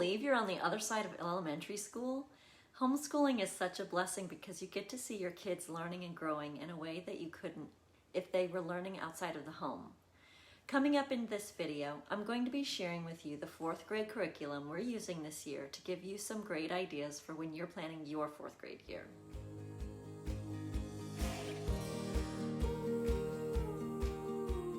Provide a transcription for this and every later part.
believe you're on the other side of elementary school? Homeschooling is such a blessing because you get to see your kids learning and growing in a way that you couldn't if they were learning outside of the home. Coming up in this video, I'm going to be sharing with you the 4th grade curriculum we're using this year to give you some great ideas for when you're planning your 4th grade year.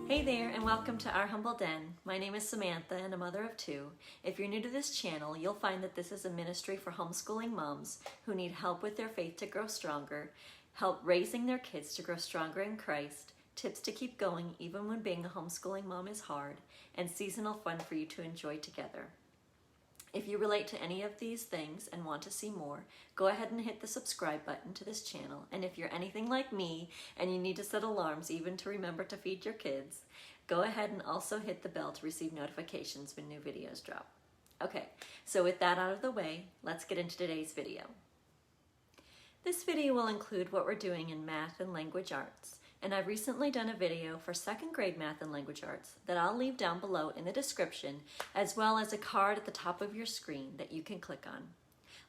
Hey there, and welcome to Our Humble Den. My name is Samantha and a mother of 2. If you're new to this channel, you'll find that this is a ministry for homeschooling moms who need help with their faith to grow stronger, help raising their kids to grow stronger in Christ, tips to keep going even when being a homeschooling mom is hard, and seasonal fun for you to enjoy together. If you relate to any of these things and want to see more, go ahead and hit the subscribe button to this channel. And if you're anything like me and you need to set alarms even to remember to feed your kids, go ahead and also hit the bell to receive notifications when new videos drop. Okay, so with that out of the way, let's get into today's video. This video will include what we're doing in math and language arts. And I've recently done a video for 2nd grade math and language arts that I'll leave down below in the description, as well as a card at the top of your screen that you can click on.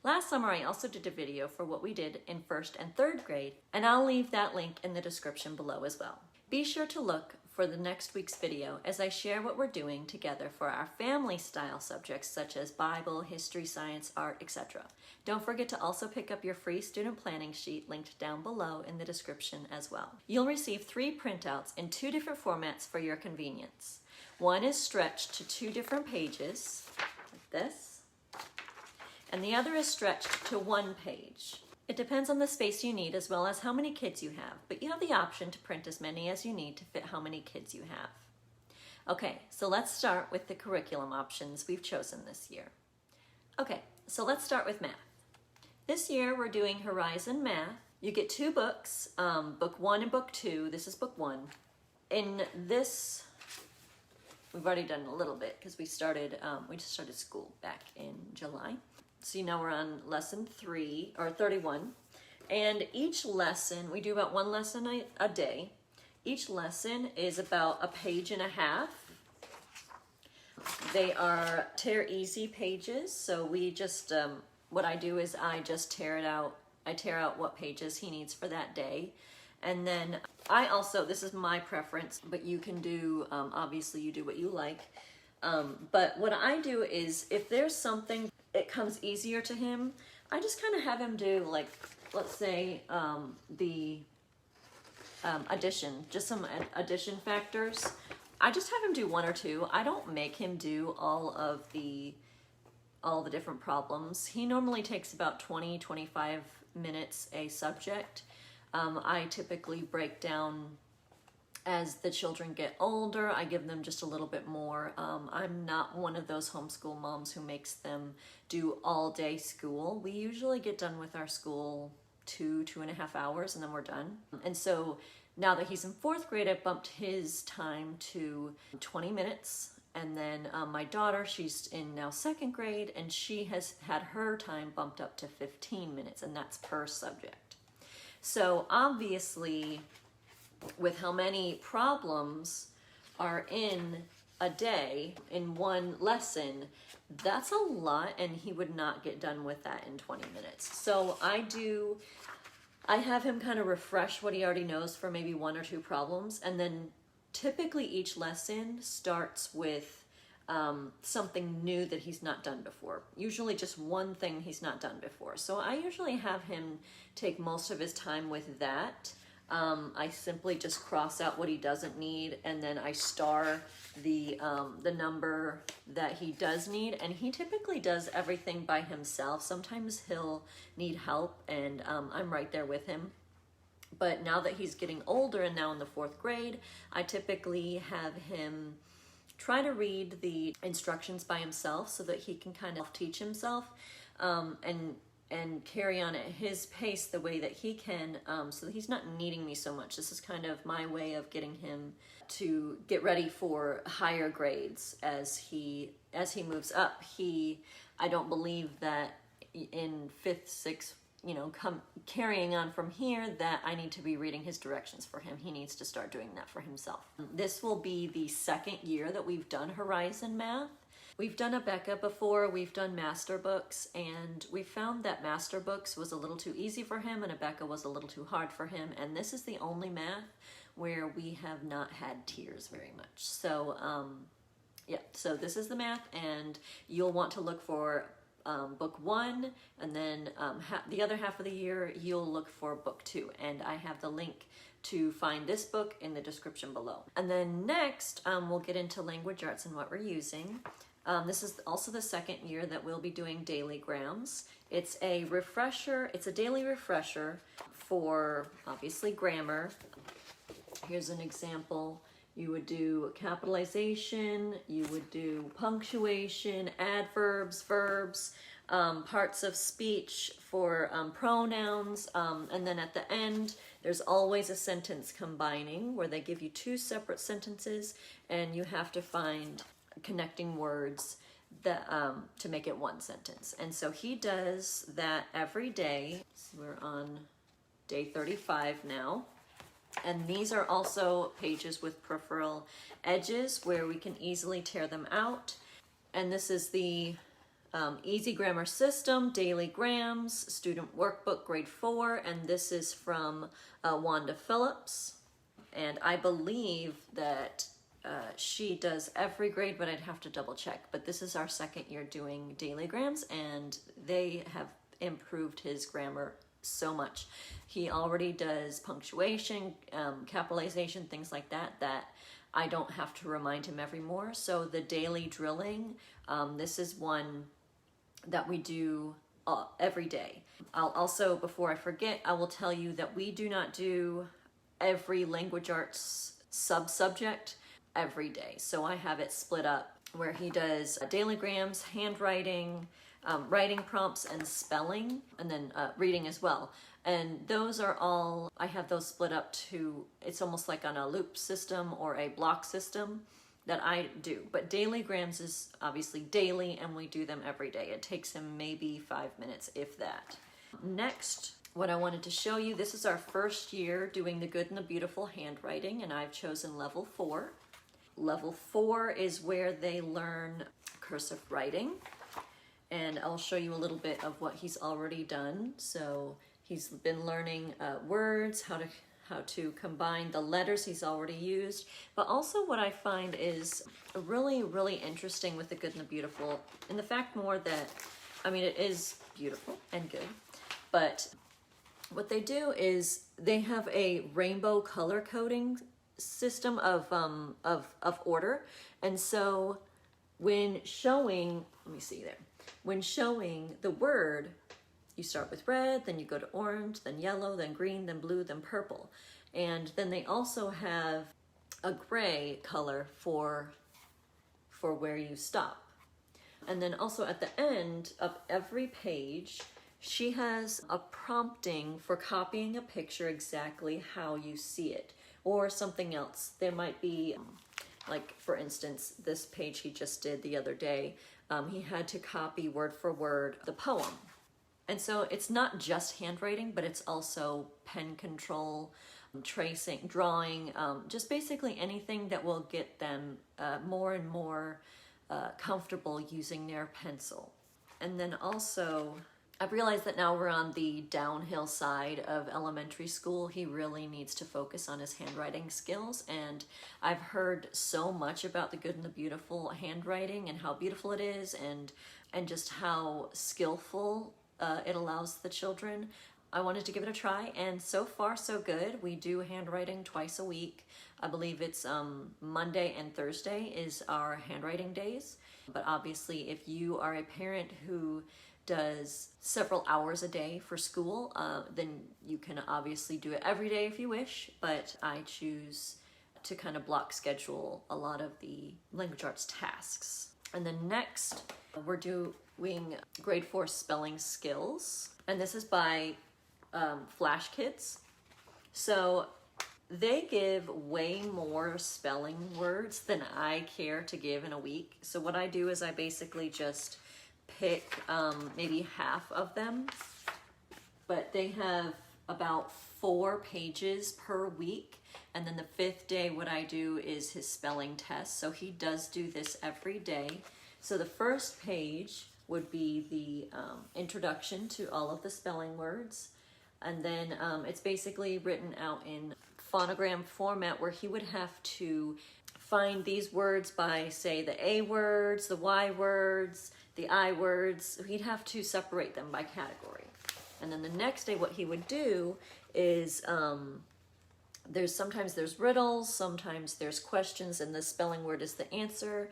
Last summer I also did a video for what we did in 1st and 3rd grade, and I'll leave that link in the description below as well. Be sure to look for the next week's video as I share what we're doing together for our family style subjects such as Bible, history, science, art, etc. Don't forget to also pick up your free student planning sheet linked down below in the description as well. You'll receive 3 printouts in 2 different formats for your convenience. One is stretched to 2 different pages, like this, and the other is stretched to 1 page. It depends on the space you need as well as how many kids you have, but you have the option to print as many as you need to fit how many kids you have. Okay, so let's start with the curriculum options we've chosen this year. Okay, so let's start with math. This year we're doing Horizon Math. You get 2 books, book 1 and book 2. This is book 1. In this, we've already done a little bit because we just started school back in July. So you know we're on lesson 3 or 31, and each lesson, we do about 1 lesson a day. Each lesson is about a page and a half. They are tear easy pages, so we just, what I do is I just tear it out. I tear out what pages he needs for that day. And then I also, this is my preference, but you can do, obviously you do what you like. But what I do is if there's something it comes easier to him, I just kind of have him do, like, let's say the addition, just some addition factors. I just have him do 1 or 2. I don't make him do all the different problems. He normally takes about 20-25 minutes a subject. I typically break down as the children get older. I give them just a little bit more. I'm not one of those homeschool moms who makes them do all day school. We usually get done with our school 2.5 hours, and then we're done. And so now that he's in 4th grade, I bumped his time to 20 minutes. And then my daughter, she's in now 2nd grade, and she has had her time bumped up to 15 minutes, and that's per subject. So obviously, with how many problems are in a day in 1 lesson, that's a lot, and he would not get done with that in 20 minutes. So I have him kind of refresh what he already knows for maybe 1 or 2 problems, and then typically each lesson starts with something new that he's not done before. Usually just 1 thing he's not done before. So I usually have him take most of his time with that. I simply just cross out what he doesn't need, and then I star the number that he does need, and he typically does everything by himself. Sometimes he'll need help, and I'm right there with him. But now that he's getting older and now in the 4th grade, I typically have him try to read the instructions by himself so that he can kind of teach himself and carry on at his pace the way that he can, so that he's not needing me so much. This is kind of my way of getting him to get ready for higher grades as he moves up. I don't believe that in 5th, 6th, carrying on from here, that I need to be reading his directions for him. He needs to start doing that for himself. This will be the 2nd year that we've done Horizon Math. We've done Ibotta before, we've done master books, and we found that master books was a little too easy for him and Ibotta was a little too hard for him, and this is the only math where we have not had tears very much. So yeah, so this is the math, and you'll want to look for book 1, and then the other half of the year you'll look for book 2, and I have the link to find this book in the description below. And then next we'll get into language arts and what we're using. This is also the second year that we'll be doing daily grams. It's a refresher, it's a daily refresher for obviously grammar. Here's an example. You would do capitalization, you would do punctuation, adverbs, verbs, parts of speech for pronouns, and then at the end there's always a sentence combining where they give you 2 separate sentences and you have to find connecting words that to make it 1 sentence. And so he does that every day. So we're on day 35 now. And these are also pages with peripheral edges where we can easily tear them out. And this is the Easy Grammar System, Daily Grams, Student Workbook, Grade 4, and this is from Wanda Phillips. And I believe that she does every grade, but I'd have to double check. But this is our second year doing Daily Grams, and they have improved his grammar so much. He already does punctuation, capitalization, things like that, that I don't have to remind him every more. So the daily drilling, this is one that we do every day. I'll also, before I forget, I will tell you that we do not do every language arts sub-subject every day. So I have it split up where he does daily grams, handwriting, writing prompts, and spelling, and then reading as well. And those are all, I have those split up to, it's almost like on a loop system or a block system that I do. But daily grams is obviously daily, and we do them every day. It takes him maybe 5 minutes, if that. Next, what I wanted to show you, this is our first year doing the Good and the Beautiful handwriting, and I've chosen level 4. Level 4 is where they learn cursive writing, and I'll show you a little bit of what he's already done. So he's been learning words, how to combine the letters he's already used. But also what I find is really, really interesting with the Good and the Beautiful, and the fact more that, I mean, it is beautiful and good, but what they do is they have a rainbow color coding system of order. And so when showing, let me see there, when showing the word, you start with red, then you go to orange, then yellow, then green, then blue, then purple. And then they also have a gray color for where you stop. And then also at the end of every page, she has a prompting for copying a picture exactly how you see it, or something else. There might be, like for instance, this page he just did the other day, he had to copy word for word the poem. And so it's not just handwriting, but it's also pen control, tracing, drawing, just basically anything that will get them more and more comfortable using their pencil. And then also, I've realized that now we're on the downhill side of elementary school. He really needs to focus on his handwriting skills, and I've heard so much about the Good and the Beautiful handwriting and how beautiful it is, and just how skillful it allows the children. I wanted to give it a try, and so far so good. We do handwriting twice a week. I believe it's Monday and Thursday is our handwriting days. But obviously, if you are a parent who does several hours a day for school, then you can obviously do it every day if you wish, but I choose to kind of block schedule a lot of the language arts tasks. And then next, we're doing grade 4 spelling skills, and this is by Flash Kids. So they give way more spelling words than I care to give in a week. So what I do is I basically just pick maybe half of them, but they have about 4 pages per week, and then the 5th day what I do is his spelling test. So he does do this every day. So the first page would be the introduction to all of the spelling words. And then it's basically written out in phonogram format where he would have to find these words by, say, the A words, the Y words, the I words. He'd have to separate them by category. And then the next day what he would do is sometimes there's riddles, sometimes there's questions, and the spelling word is the answer.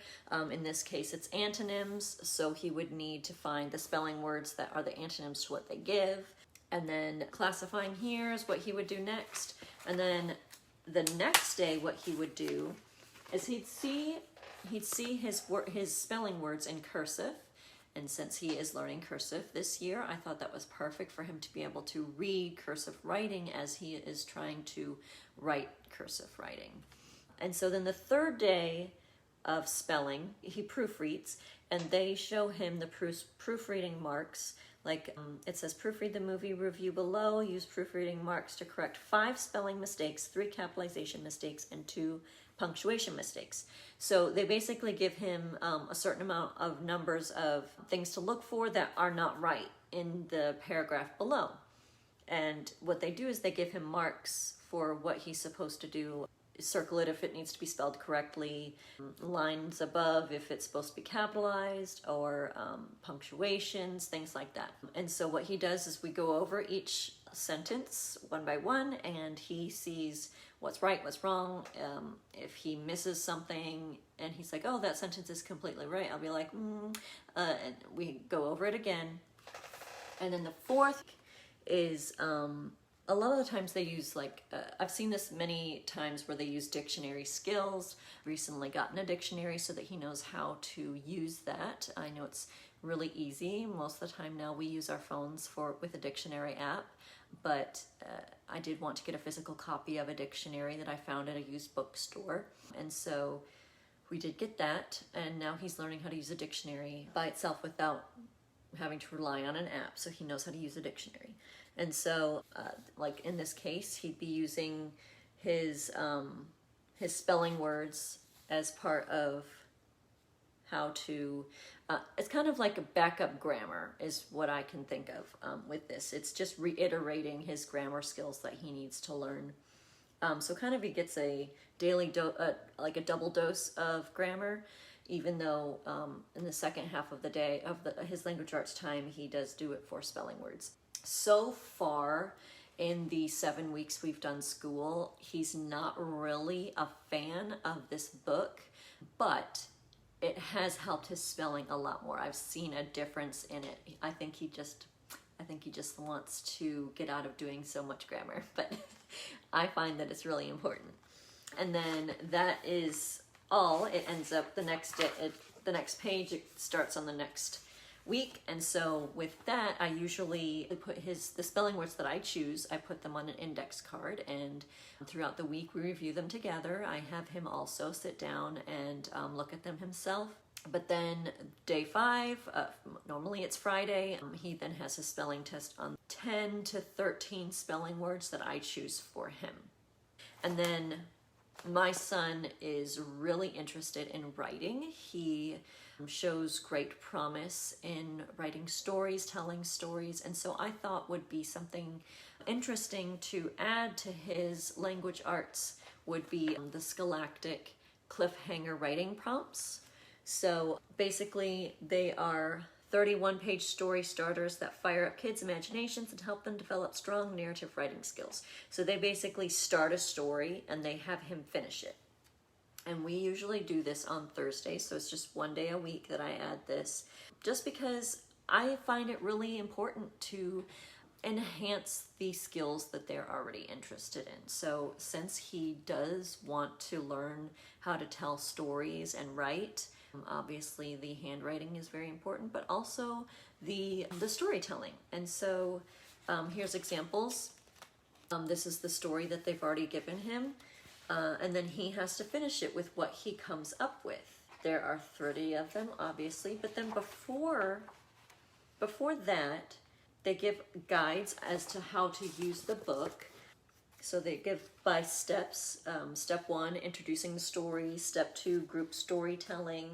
In this case, it's antonyms, so he would need to find the spelling words that are the antonyms to what they give. And then classifying here is what he would do next. And then the next day, what he would do is he'd see his spelling words in cursive. And since he is learning cursive this year, I thought that was perfect for him to be able to read cursive writing as he is trying to write cursive writing. And so then the third day of spelling, he proofreads, and they show him the proofreading marks. Like it says, proofread the movie review below, use proofreading marks to correct 5 spelling mistakes, 3 capitalization mistakes, and 2 punctuation mistakes. So they basically give him a certain amount of numbers of things to look for that are not right in the paragraph below. And what they do is they give him marks for what he's supposed to do. Circle it if it needs to be spelled correctly, lines above if it's supposed to be capitalized, or punctuations, things like that. And so what he does is we go over each sentence one by one, and he sees what's right, what's wrong. If he misses something and he's like, oh, that sentence is completely right, I'll be like, and we go over it again. And then the fourth is a lot of the times they use I've seen this many times where they use dictionary skills. Recently gotten a dictionary so that he knows how to use that. I know it's really easy. Most of the time now we use our phones with a dictionary app, but I did want to get a physical copy of a dictionary that I found at a used bookstore. And so we did get that, and now he's learning how to use a dictionary by itself without having to rely on an app, so he knows how to use a dictionary. And so, like in this case, he'd be using his spelling words as part of how to, it's kind of like a backup grammar is what I can think of with this. It's just reiterating his grammar skills that he needs to learn. So kind of he gets a daily, like a double dose of grammar, even though in the second half of the day of his language arts time, he does do it for spelling words. So far in the 7 weeks we've done school, he's not really a fan of this book, but it has helped his spelling a lot more. I've seen a difference in it. I think he just wants to get out of doing so much grammar, but I find that it's really important. And then that is all. It ends up the next day, the next page, it starts on the next week. And so with that, I usually put the spelling words that I choose, I put them on an index card, and throughout the week we review them together. I have him also sit down and look at them himself. But then day 5, normally it's Friday, he then has a spelling test on 10 to 13 spelling words that I choose for him. And then my son is really interested in writing. He shows great promise in writing stories, telling stories, and so I thought would be something interesting to add to his language arts would be the Scholastic cliffhanger writing prompts. So basically they are 31-page story starters that fire up kids' imaginations and help them develop strong narrative writing skills. So they basically start a story and they have him finish it. And we usually do this on Thursdays, so it's just one day a week that I add this, just because I find it really important to enhance the skills that they're already interested in. So since he does want to learn how to tell stories and write, obviously the handwriting is very important, but also the storytelling. And so here's examples. This is the story that they've already given him. And then he has to finish it with what he comes up with. There are 30 of them, obviously, but then before that, they give guides as to how to use the book. So they give by steps. Step 1, introducing the story. Step 2, group storytelling.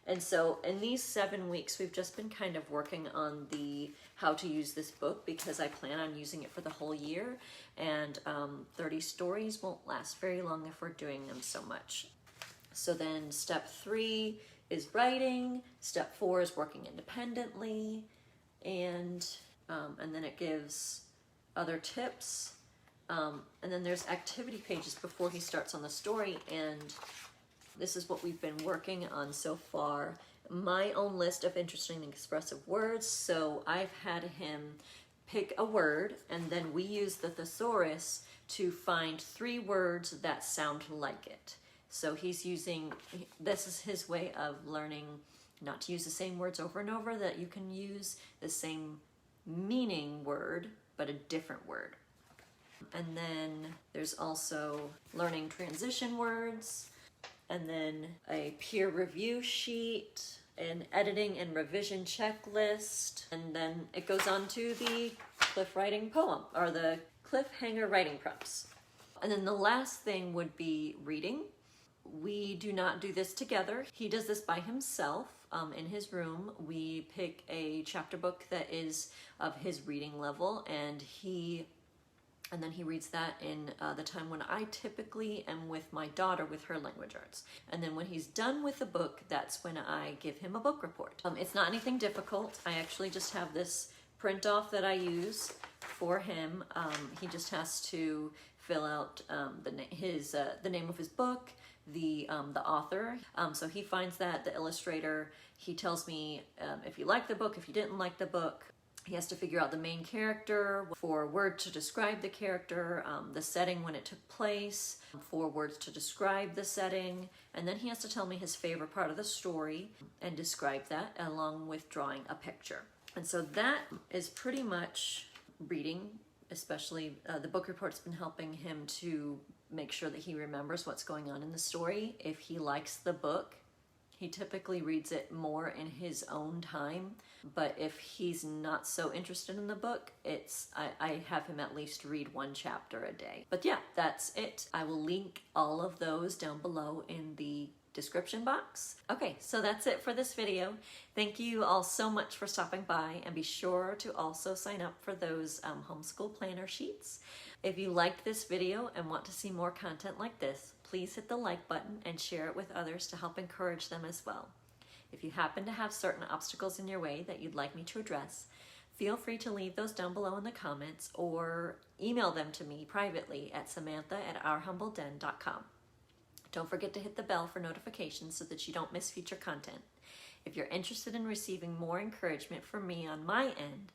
And so in these 7 weeks, we've just been kind of working on the how to use this book, because I plan on using it for the whole year. And 30 stories won't last very long if we're doing them so much. So then step 3 is writing. Step 4 is working independently. And then it gives other tips. And then there's activity pages before he starts on the story, and this is what we've been working on so far. My own list of interesting and expressive words. So I've had him pick a word, and then we use the thesaurus to find 3 words that sound like it. So he's using, this is his way of learning not to use the same words over and over, that you can use the same meaning word, but a different word. And then there's also learning transition words, and then a peer review sheet, an editing and revision checklist, and then it goes on to the cliff writing poem, or the cliffhanger writing prompts. And then the last thing would be reading. We do not do this together. He does this by himself in his room. We pick a chapter book that is of his reading level, and then he reads that in the time when I typically am with my daughter with her language arts. And then when he's done with the book, that's when I give him a book report. It's not anything difficult. I actually just have this print off that I use for him. He just has to fill out the name of his book, the author. So he finds that, the illustrator. He tells me if he liked the book, if he didn't like the book. He has to figure out the main character, 4 words to describe the character, the setting when it took place, 4 words to describe the setting, and then he has to tell me his favorite part of the story and describe that along with drawing a picture. And so that is pretty much reading, especially the book report's been helping him to make sure that he remembers what's going on in the story. If he likes the book, he typically reads it more in his own time, but if he's not so interested in the book, I have him at least read 1 chapter a day. But yeah, that's it. I will link all of those down below in the description box. Okay, so that's it for this video. Thank you all so much for stopping by, and be sure to also sign up for those homeschool planner sheets. If you liked this video and want to see more content like this, please hit the like button and share it with others to help encourage them as well. If you happen to have certain obstacles in your way that you'd like me to address, feel free to leave those down below in the comments or email them to me privately at samantha@ourhumbledden.com. Don't forget to hit the bell for notifications so that you don't miss future content. If you're interested in receiving more encouragement from me on my end,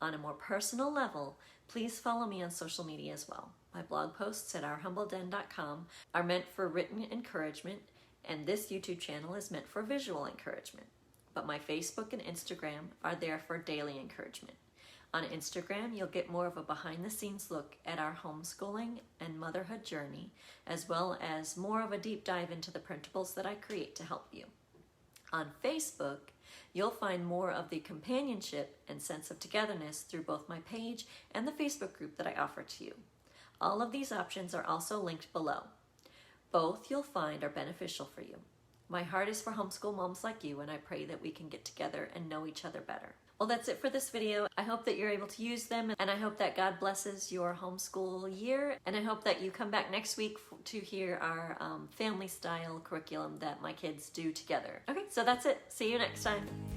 on a more personal level, please follow me on social media as well. My blog posts at ourhumbledden.com are meant for written encouragement, and this YouTube channel is meant for visual encouragement. But my Facebook and Instagram are there for daily encouragement. On Instagram, you'll get more of a behind-the-scenes look at our homeschooling and motherhood journey, as well as more of a deep dive into the printables that I create to help you. On Facebook, you'll find more of the companionship and sense of togetherness through both my page and the Facebook group that I offer to you. All of these options are also linked below. Both you'll find are beneficial for you. My heart is for homeschool moms like you, and I pray that we can get together and know each other better. Well, that's it for this video. I hope that you're able to use them, and I hope that God blesses your homeschool year, and I hope that you come back next week to hear our family style curriculum that my kids do together. Okay, so that's it. See you next time.